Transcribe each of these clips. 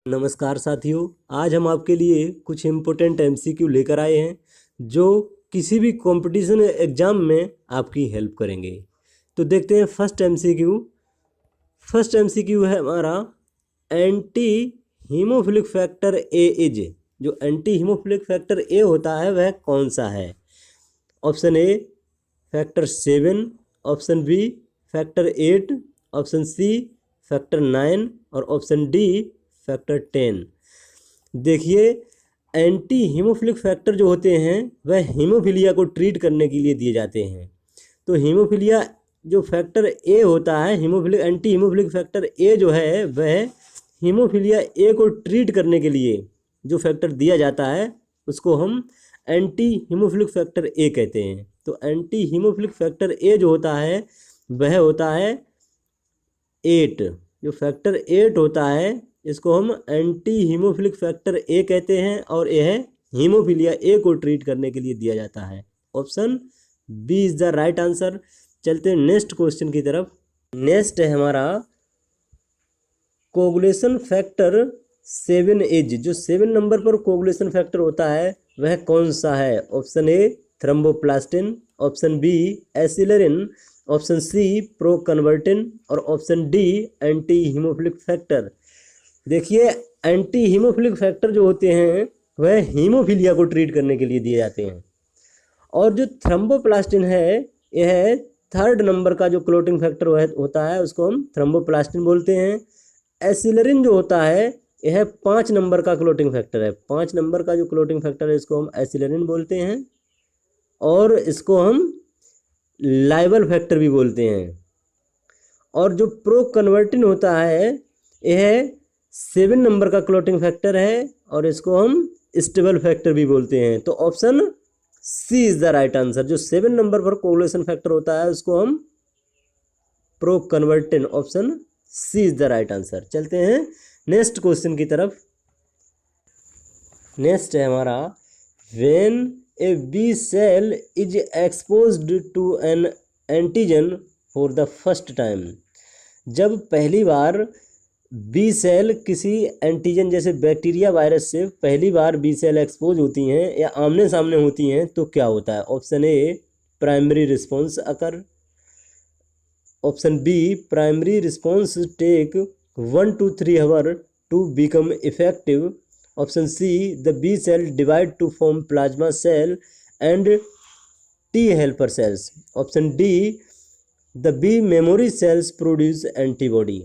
नमस्कार साथियों, आज हम आपके लिए कुछ इम्पोर्टेंट एमसीक्यू लेकर आए हैं जो किसी भी कंपटीशन एग्जाम में आपकी हेल्प करेंगे। तो देखते हैं फर्स्ट एमसीक्यू है हमारा anti haemophilic factor A is. जो एंटी हीमोफिलिक फैक्टर ए होता है वह कौन सा है? Option A factor 7, option B factor 8, option C factor 9 और ऑप्शन डी फैक्टर 10। देखिए, एंटी हीमोफिलिक फैक्टर जो होते हैं वह हीमोफीलिया को ट्रीट करने के लिए दिए जाते हैं। तो हीमोफीलिया जो फैक्टर ए होता है, एंटी हीमोफिलिक फैक्टर ए जो है वह हीमोफीलिया ए को ट्रीट करने के लिए जो फैक्टर दिया जाता है उसको हम एंटी हीमोफिलिक फैक्टर ए कहते हैं। तो एंटी हीमोफिलिक फैक्टर ए जो होता है वह होता है 8। जो फैक्टर 8 होता है इसको हम एंटी हीमोफिलिक फैक्टर ए कहते हैं और यह हीमोफीलिया ए को ट्रीट करने के लिए दिया जाता है। Option B is the right answer. चलते हैं नेक्स्ट क्वेश्चन की तरफ। नेक्स्ट है हमारा कोगुलेशन फैक्टर 7 इज। जो 7 नंबर पर कोगुलेशन फैक्टर होता है वह कौन सा है? Option A thromboplastin, option B accelerin, option C proconvertin और option D anti haemophilic factor. देखिए, एंटी हीमोफिलिक फैक्टर जो होते हैं वह हीमोफीलिया को ट्रीट करने के लिए दिए जाते हैं। और जो थ्रोम्बोप्लास्टिन है यह 3rd नंबर का जो क्लोटिंग फैक्टर होता है उसको हम थ्रोम्बोप्लास्टिन बोलते हैं। एसिलेरिन जो होता है यह 5 नंबर का क्लोटिंग फैक्टर है। 5 नंबर का जो क्लोटिंग फैक्टर है इसको हम एसिलेरिन बोलते हैं और इसको हम लाइबल फैक्टर भी बोलते हैं। और जो प्रोकन्वर्टिन होता है यह 7 नंबर का क्लोटिंग फैक्टर है और इसको हम स्टेबल फैक्टर भी बोलते हैं। तो option C is the right answer. जो 7 नंबर पर कोगुलेशन फैक्टर होता है उसको हम proconvertin, option C is the right answer. चलते हैं नेक्स्ट क्वेश्चन की तरफ। नेक्स्ट है हमारा when a B cell is exposed to an antigen for the first time. जब पहली बार बी सेल किसी एंटीजन जैसे बैक्टीरिया वायरस से पहली बार बी सेल एक्सपोज होती हैं या आमने सामने होती हैं तो क्या होता है? Option A primary response occur, option B primary response take 1 to 3 hours to become effective, option C the B cell divide to form plasma cell and T helper cells, option D the B memory cells produce antibody.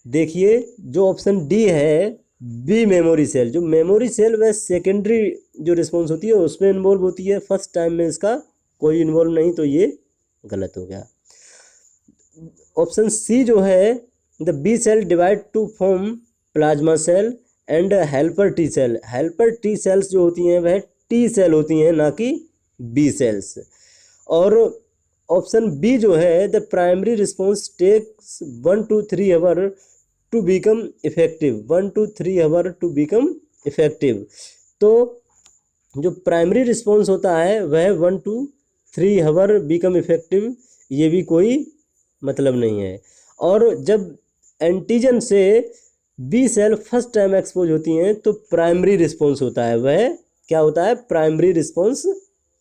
देखिए, जो option D है B memory cell, जो memory cell वह secondary जो response होती है उसमें involve होती है, फर्स्ट टाइम में इसका कोई इन्वॉल्व नहीं, तो ये गलत हो गया। ऑप्शन सी जो है the B cell divide to form plasma cell and helper T cell. Helper T cells जो होती हैं वह टी सेल होती हैं, ना कि बी सेल्स। और ऑप्शन बी जो है the primary response takes 1 to 3 hours to become effective, 1 to 3 hours to become effective. तो जो प्राइमरी रिस्पॉन्स होता है वह 1 to 3 hours बिकम इफेक्टिव, ये भी कोई मतलब नहीं है। और जब एंटीजन से B cell first time expose होती हैं तो प्राइमरी रिस्पॉन्स होता है, वह क्या होता है? Primary response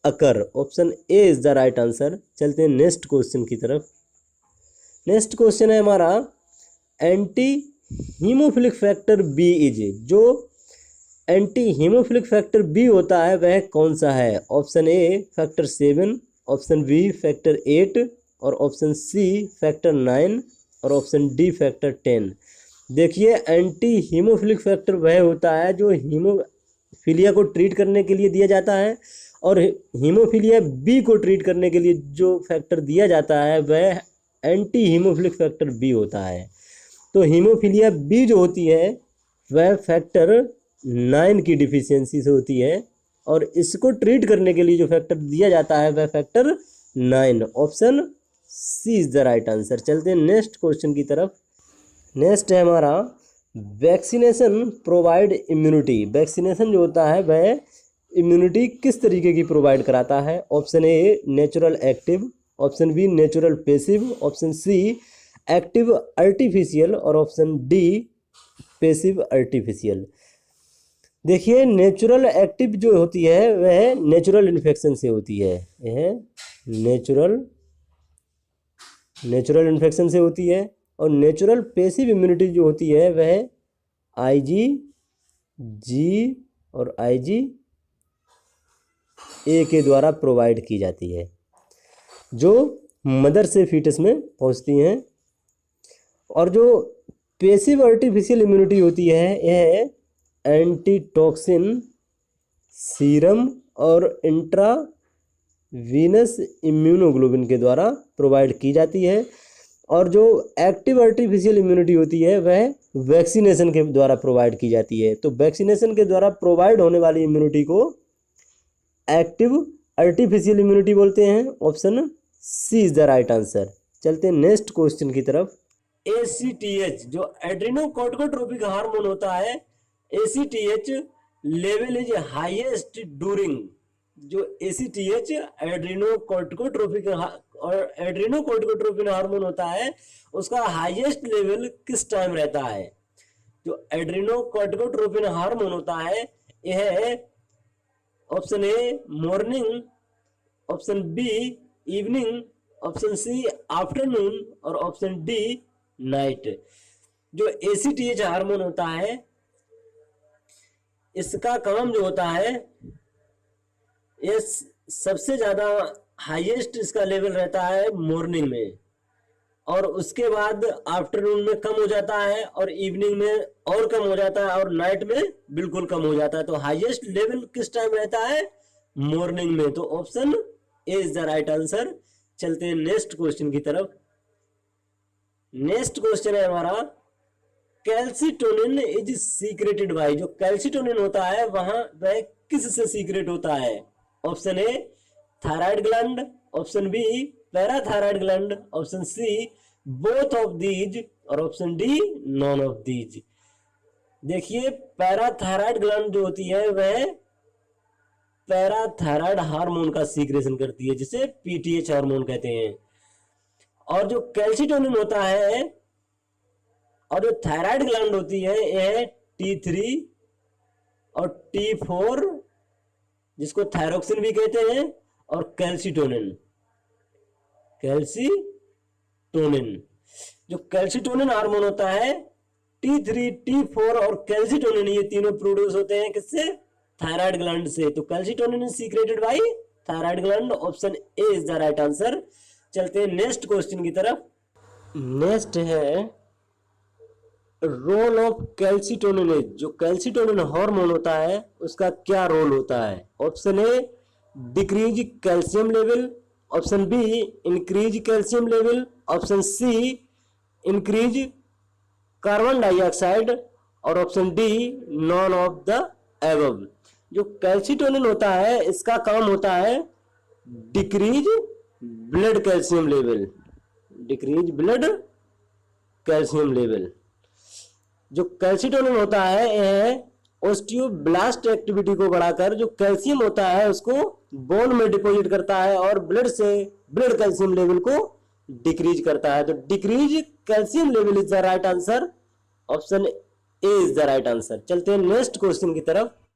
occur. Option A is the right answer. चलते हैं नेक्स्ट क्वेश्चन की तरफ। नेक्स्ट क्वेश्चन है हमारा anti haemophilic factor B is. जो एंटी हीमोफिलिक फैक्टर बी होता है वह कौन सा है? Option A factor 7, option B factor 8 और ऑप्शन सी फैक्टर 9 और ऑप्शन डी फैक्टर 10। देखिए, एंटी हीमोफिलिक फैक्टर वह होता है जो हीमोफीलिया को ट्रीट करने के लिए दिया जाता है और हीमोफीलिया बी को ट्रीट करने के लिए जो फैक्टर दिया जाता है वह एंटी हीमोफिलिक फैक्टर बी होता है। तो हीमोफीलिया बी जो होती है वह फैक्टर 9 की डिफिशियंसी से होती है और इसको ट्रीट करने के लिए जो फैक्टर दिया जाता है वह factor 9, option C is the right answer. चलते हैं नेक्स्ट क्वेश्चन की तरफ। नेक्स्ट है हमारा वैक्सीनेशन प्रोवाइड इम्यूनिटी। वैक्सीनेशन जो होता है वह इम्यूनिटी किस तरीके की प्रोवाइड कराता है? Option A natural active, option B natural passive, option C active artificial और ऑप्शन डी पेसिव आर्टिफिशियल। देखिए नेचुरल एक्टिव जो होती है वह नेचुरल इन्फेक्शन से होती है, यह नेचुरल इन्फेक्शन से होती है। और नेचुरल पेसिव इम्यूनिटी जो होती है वह IgG और IgA के द्वारा प्रोवाइड की जाती है, जो मदर से फीटस में पहुंचती हैं। और जो पेसिव आर्टिफिशियल इम्यूनिटी होती है यह एंटीटॉक्सिन, सीरम और इंट्रावीनस इम्यूनोग्लोबिन के द्वारा प्रोवाइड की जाती है। और जो एक्टिव आर्टिफिशियल इम्यूनिटी होती है वह वैक्सीनेशन के द्वारा प्रोवाइड की जाती है। तो वैक्सीनेशन के द्वारा प्रोवाइड होने वाली इम्यूनिटी को एक्टिव आर्टिफिशियल इम्यूनिटी बोलते हैं। Option C is the right answer. चलते हैं नेक्स्ट क्वेश्चन की तरफ। ACTH जो एड्रेनोकॉर्टिकोट्रोपिक हार्मोन होता है, ACTH level is highest during, जो ACTH एड्रेनोकॉर्टिकोट्रोपिक हार्मोन होता है उसका हाईएस्ट लेवल किस टाइम रहता है। जो एड्रेनोकॉर्टिकोट्रोपिक हार्मोन होता है यह option A morning, option B evening, option C afternoon और ऑप्शन डी नाइट। जो ACTH हार्मोन होता है इसका काम जो होता है ये सबसे ज्यादा हाईएस्ट इसका लेवल रहता है मॉर्निंग में, और उसके बाद आफ्टरनून में कम हो जाता है और इवनिंग में और कम हो जाता है और नाइट में बिल्कुल कम हो जाता है। तो हाईएस्ट लेवल किस टाइम रहता है? मॉर्निंग में। तो option A is the right answer. चलते हैं नेक्स्ट क्वेश्चन की तरफ। नेक्स्ट क्वेश्चन है हमारा, कैल्सिटोनिन इज सीक्रेटेड बाय। जो कैल्सिटोनिन होता है वह किस से सीक्रेट होता है? Option A thyroid gland, option B parathyroid gland, option C both of these और option D none of these. देखिए पैराथायराइड ग्लैंड जो होती है वह पैराथायराइड हार्मोन का सीक्रेशन करती है जिसे PTH हार्मोन कहते हैं। और जो कैल्सिटोनिन होता है और जो थायराइड ग्लैंड होती है यह T3 और T4 जिसको थायरोक्सिन भी कहते हैं और कैल्सिटोनिन। जो कैल्सिटोनिन हार्मोन होता है T3, T4 और कैल्सिटोनिन ये तीनों प्रोड्यूस होते हैं किससे? थायराइड ग्लैंड से। तो calcitonin is secreted by thyroid gland. Option A is the right answer. चलते हैं नेक्स्ट क्वेश्चन की तरफ। नेक्स्ट है रोल ऑफ कैल्सिटोनिन। जो कैल्सिटोनिन हार्मोन होता है उसका क्या रोल होता है? Option A decrease calcium level, option B increase calcium level, option C increase carbon dioxide और option D none of the above. जो कैल्सिटोनिन होता है इसका काम होता है decrease blood calcium level, decrease blood calcium level. जो कैल्सिटोनिन होता है यह ओस्टियोब्लास्ट एक्टिविटी को बढ़ाकर जो कैल्शियम होता है उसको बोन में डिपॉजिट करता है और ब्लड कैल्शियम लेवल को डिक्रीज करता है। तो decrease calcium level is the right answer. Option A is the right answer. चलते हैं नेक्स्ट क्वेश्चन की तरफ।